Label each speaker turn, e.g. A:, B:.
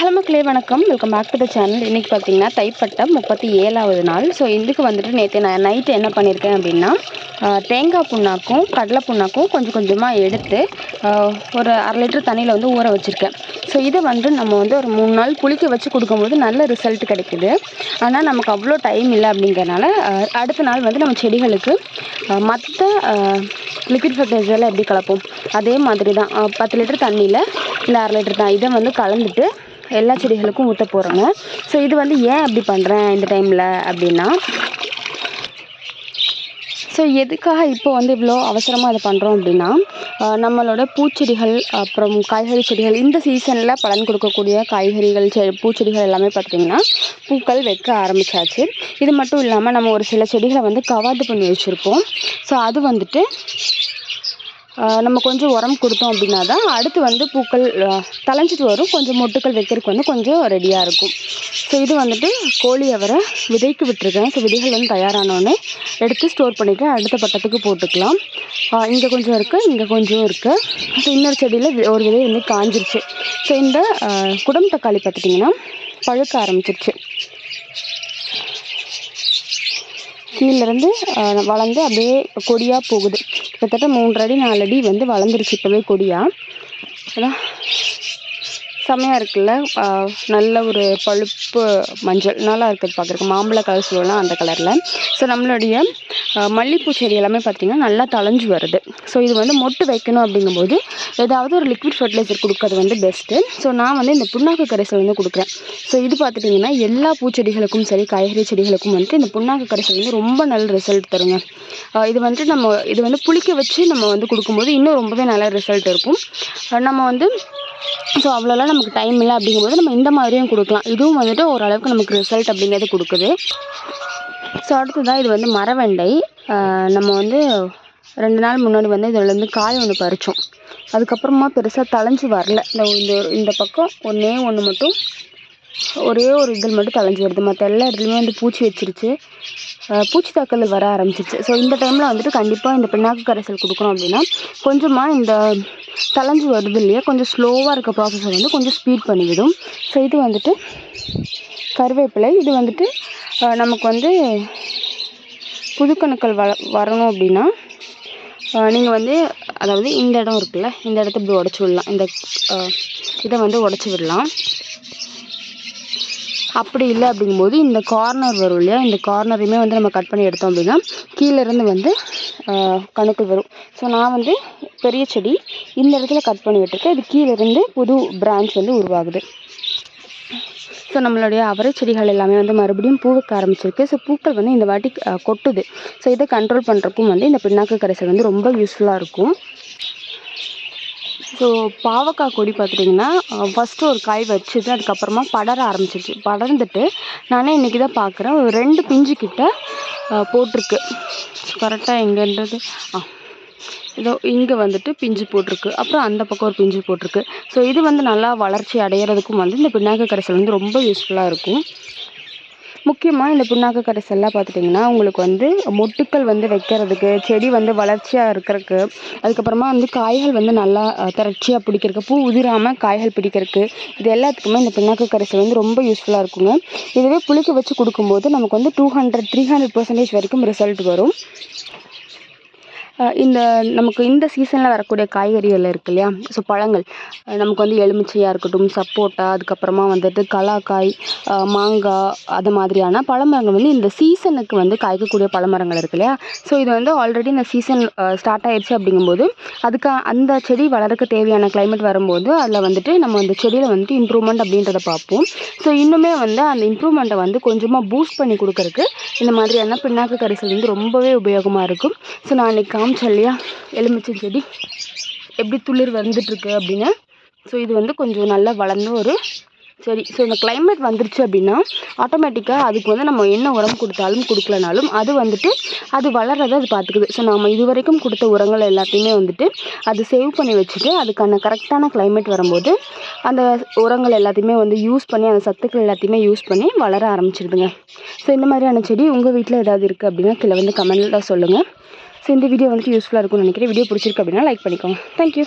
A: Hello மக்களே, வணக்கம். Welcome back to the channel. இன்றைக்கி பார்த்தீங்கன்னா தைப்பட்டம் 37வது நாள். ஸோ இதுக்கு வந்துட்டு நேற்று நான் நைட்டு என்ன பண்ணியிருக்கேன் அப்படின்னா, தேங்காய் புண்ணாக்கும் கடலை புண்ணாக்கும் கொஞ்சம் கொஞ்சமாக எடுத்து ஒரு 1/2 லிட்டர் தண்ணியில் வந்து ஊற வச்சுருக்கேன். ஸோ இதை வந்து நம்ம வந்து ஒரு 3 நாள் புளிக்க வச்சு கொடுக்கும்போது நல்ல ரிசல்ட் கிடைக்குது. ஆனால் நமக்கு அவ்வளோ டைம் இல்லை அப்படிங்கிறனால அடுத்த நாள் வந்து நம்ம செடிகளுக்கு மற்ற லிக்விட் ஃபர்டிலைசரில் எப்படி கலப்போம் அதே மாதிரி தான் 10 லிட்டர் தண்ணியில் இந்த 1/2 லிட்டர் தான் இதை வந்து கலந்துட்டு எல்லா செடிகளுக்கும் ஊற்ற போகிறோங்க. ஸோ இது வந்து ஏன் அப்படி பண்ணுறேன் இந்த டைமில் அப்படின்னா, ஸோ எதுக்காக இப்போ வந்து இவ்வளோ அவசரமாக அதை பண்ணுறோம் அப்படின்னா, நம்மளோட பூச்செடிகள் அப்புறம் காய்கறி செடிகள் இந்த சீசனில் பலன் கொடுக்கக்கூடிய காய்கறிகள் பூச்செடிகள் எல்லாமே பார்த்திங்கன்னா பூக்கள் வைக்க ஆரம்பித்தாச்சு. இது மட்டும் இல்லாமல் நம்ம ஒரு சில செடிகளை வந்து கவாத்து பண்ணி வச்சுருப்போம். ஸோ அது வந்துட்டு நம்ம கொஞ்சம் உரம் கொடுத்தோம் அப்படின்னா தான் அடுத்து வந்து பூக்கள் தளைஞ்சிட்டு வரும், கொஞ்சம் மொட்டுக்கள் வைக்கிறதுக்கு வந்து கொஞ்சம் ரெடியாக இருக்கும். ஸோ இது வந்துட்டு கோழி அவரை விதைக்கு விட்டுருக்கேன். ஸோ விதைகள் வந்து தயாரானோடனே எடுத்து ஸ்டோர் பண்ணிவிட்டு அடுத்த பட்டத்துக்கு போட்டுக்கலாம். இங்கே கொஞ்சம் இருக்குது, இங்கே கொஞ்சம் இருக்குது. ஸோ இன்னொரு செடியில் ஒரு விதை வந்து காஞ்சிருச்சு. ஸோ இந்த குடம் தக்காளி பார்த்துட்டிங்கன்னா பழுக்க ஆரம்பிச்சிருச்சு. கீழேருந்து வளர்ந்து அப்படியே கொடியாக போகுது. கிட்டத்தட்ட 3 அடி 4 அடி வந்து வளர்ந்துருச்சு இப்போவே கொடியாக. அதான் செம்மையாக இருக்குல்ல, நல்ல ஒரு பழுப்பு மஞ்சள் நல்லா இருக்குது பார்க்குறக்கு, மாம்பழ கலர் சொல்லலாம் அந்த கலரில். ஸோ நம்மளுடைய மல்லிகைப்பூ செடி எல்லாமே பார்த்திங்கன்னா நல்லா தளைஞ்சு வருது. ஸோ இது வந்து மொட்டு வைக்கணும் அப்படிங்கும்போது ஏதாவது ஒரு லிக்விட் ஃபர்டிலைசர் கொடுக்கறது வந்து பெஸ்ட்டு. ஸோ நான் வந்து இந்த புண்ணாக்கு கரைசல் வந்து கொடுக்குறேன். ஸோ இது பார்த்துட்டிங்கன்னா எல்லா பூச்செடிகளுக்கும் சரி காய்கறி செடிகளுக்கும் வந்துட்டு இந்த புண்ணாக்கு கரைசல் வந்து ரொம்ப நல்ல ரிசல்ட் தருங்க. இது வந்து புளிக்க வச்சு நம்ம வந்து கொடுக்கும்போது இன்னும் ரொம்பவே நல்ல ரிசல்ட் இருக்கும். நம்ம வந்து ஸோ அவ்வளோலாம் நமக்கு டைம் இல்லை அப்படிங்கும்போது நம்ம இந்த மாதிரியும் கொடுக்கலாம். இதுவும் வந்துட்டு ஓரளவுக்கு நமக்கு ரிசல்ட் அப்படிங்கிறது கொடுக்குது. ஸோ அடுத்ததாக இது வந்து மரவெண்டை. நம்ம வந்து 2 நாள் முன்னாடி வந்து இதில் வந்து காய் ஒன்று பறித்தோம். அதுக்கப்புறமா பெருசாக தளைஞ்சு வரல. இந்த பக்கம் ஒன்று மட்டும் ஒரே ஒரு இதில் மட்டும் தளைஞ்சு வருது. மற்ற எல்லா இடத்துலையுமே வந்து பூச்சி வச்சிருச்சு, பூச்சி தாக்கல் வர ஆரம்பிச்சிருச்சு. ஸோ இந்த டைமில் வந்துட்டு கண்டிப்பாக இந்த பிண்ணாக்கு கரைசல் கொடுக்குறோம் அப்படின்னா கொஞ்சமாக இந்த தளைஞ்சு வருது இல்லையா, கொஞ்சம் ஸ்லோவாக இருக்க ப்ராசஸை வந்து கொஞ்சம் ஸ்பீட் பண்ணிவிடும். ஸோ இது வந்துட்டு கருவேப்பிலை. இது வந்துட்டு நமக்கு வந்து புதுக்கணுக்கள் வரணும் அப்படின்னா நீங்கள் வந்து அதாவது இந்த இடம் இருக்குல்ல, இந்த இடத்த இப்படி உடச்சி விடலாம். இந்த இதை வந்து உடச்சி விடலாம். அப்படி இல்லை அப்படிங்கும்போது இந்த கார்னர் வரும் இல்லையா, இந்த கார்னரையுமே வந்து நம்ம கட் பண்ணி எடுத்தோம் அப்படின்னா கீழேருந்து வந்து கணுக்கள் வரும். ஸோ நான் வந்து பெரிய செடி இந்த இடத்துல கட் பண்ணி விட்டுருக்கேன். இது கீழேருந்து புது பிரான்ச் வந்து உருவாகுது. ஸோ நம்மளுடைய அவரை செடிகள் எல்லாமே வந்து மறுபடியும் பூவுக்கு ஆரம்பிச்சிருக்கு. ஸோ பூக்கள் வந்து இந்த வாட்டி கொட்டுது. ஸோ இதை கண்ட்ரோல் பண்ணுறக்கும் வந்து இந்த பிண்ணாக்கு கரைசல் வந்து ரொம்ப யூஸ்ஃபுல்லாக இருக்கும். ஸோ பாவக்காய் கொடி பார்த்துட்டிங்கன்னா ஃபஸ்ட்டு ஒரு காய் வச்சுது, அதுக்கப்புறமா படர ஆரம்பிச்சிருச்சு. படர்ந்துட்டு நானே இன்றைக்கி தான் பார்க்குறேன், ஒரு 2 பிஞ்சு கிட்ட போட்டிருக்கு. கரெக்டாக எங்கேன்றது இதோ இங்கே வந்துட்டு பிஞ்சு போட்டிருக்கு, அப்புறம் அந்த பக்கம் ஒரு பிஞ்சு போட்டிருக்கு. ஸோ இது வந்து நல்லா வளர்ச்சி அடைகிறதுக்கும் வந்து இந்த பிண்ணாக்கு கரைசல் வந்து ரொம்ப யூஸ்ஃபுல்லாக இருக்கும். முக்கியமாக இந்த புண்ணாக்கு கரைசல்லாம் பார்த்துட்டிங்கன்னா உங்களுக்கு வந்து மொட்டுக்கள் வந்து வைக்கிறதுக்கு, செடி வந்து வளர்ச்சியாக இருக்கிறதுக்கு, அதுக்கப்புறமா வந்து காய்கள் வந்து நல்லா திரட்சியாக பிடிக்கிறதுக்கு, பூ உதிராமல் காய்கள் பிடிக்கிறதுக்கு, இது எல்லாத்துக்குமே இந்த புண்ணாக்கு கரைசல் வந்து ரொம்ப யூஸ்ஃபுல்லாக இருக்குங்க. இதுவே புளிக்க வச்சு கொடுக்கும்போது நமக்கு வந்து 200-300% வரைக்கும் ரிசல்ட் வரும். நமக்கு இந்த சீசனில் வரக்கூடிய காய்கறிகள் இருக்குது இல்லையா, ஸோ பழங்கள் நமக்கு வந்து எலுமிச்சையாக இருக்கட்டும், சப்போட்டா, அதுக்கப்புறமா வந்துட்டு கலாக்காய், மாங்காய், அது மாதிரியான பழமரங்கள் வந்து இந்த சீசனுக்கு வந்து காய்க்கக்கூடிய பழமரங்கள் இருக்கு இல்லையா. ஸோ இது வந்து ஆல்ரெடி இந்த சீசன் ஸ்டார்ட் ஆயிடுச்சு அப்படிங்கும்போது அந்த செடி வளர்க்க தேவையான கிளைமேட் வரும்போது அதில் வந்துட்டு நம்ம அந்த செடியில் வந்துட்டு இம்ப்ரூவ்மெண்ட் அப்படின்றத பார்ப்போம். ஸோ இன்னுமே வந்து அந்த இம்ப்ரூவ்மெண்ட்டை வந்து கொஞ்சமாக பூஸ்ட் பண்ணி கொடுக்கறதுக்கு இந்த மாதிரியான பிண்ணாக்கு கரைசல் வந்து ரொம்பவே உபயோகமாக இருக்கும். ஸோ நான் அன்றைக்கி காமிச்சேன் இல்லையா எலுமிச்சை செடி எப்படி துளிர் வந்துட்டுருக்கு அப்படின்னு. ஸோ இது வந்து கொஞ்சம் நல்லா வளர்ந்து ஒரு செடி. ஸோ இந்த கிளைமேட் வந்துருச்சு அப்படின்னா ஆட்டோமேட்டிக்காக அதுக்கு வந்து நம்ம என்ன உரம் கொடுத்தாலும் கொடுக்கலனாலும் அது வந்துட்டு அது வளர்றதை அது பார்த்துக்குது. ஸோ நம்ம இது வரைக்கும் கொடுத்த உரங்கள் எல்லாத்தையுமே வந்துட்டு அது சேவ் பண்ணி வச்சுட்டு அதுக்கான கரெக்டான கிளைமேட் வரும்போது அந்த உரங்கள் எல்லாத்தையுமே வந்து யூஸ் பண்ணி அந்த சத்துக்கள் எல்லாத்தையுமே யூஸ் பண்ணி வளர ஆரம்பிச்சிடுதுங்க. ஸோ இந்த மாதிரியான செடி உங்கள் வீட்டில் ஏதாவது இருக்குது அப்படின்னா கீழே வந்து கமெண்ட்டில் சொல்லுங்கள். ஸோ இந்த வீடியோ வந்துட்டு யூஸ்ஃபுல்லாக இருக்கும்னு நினைக்கிறேன். வீடியோ பிடிச்சிருக்கு அப்படின்னா லைக் பண்ணிக்கோங்க. தேங்க்யூ.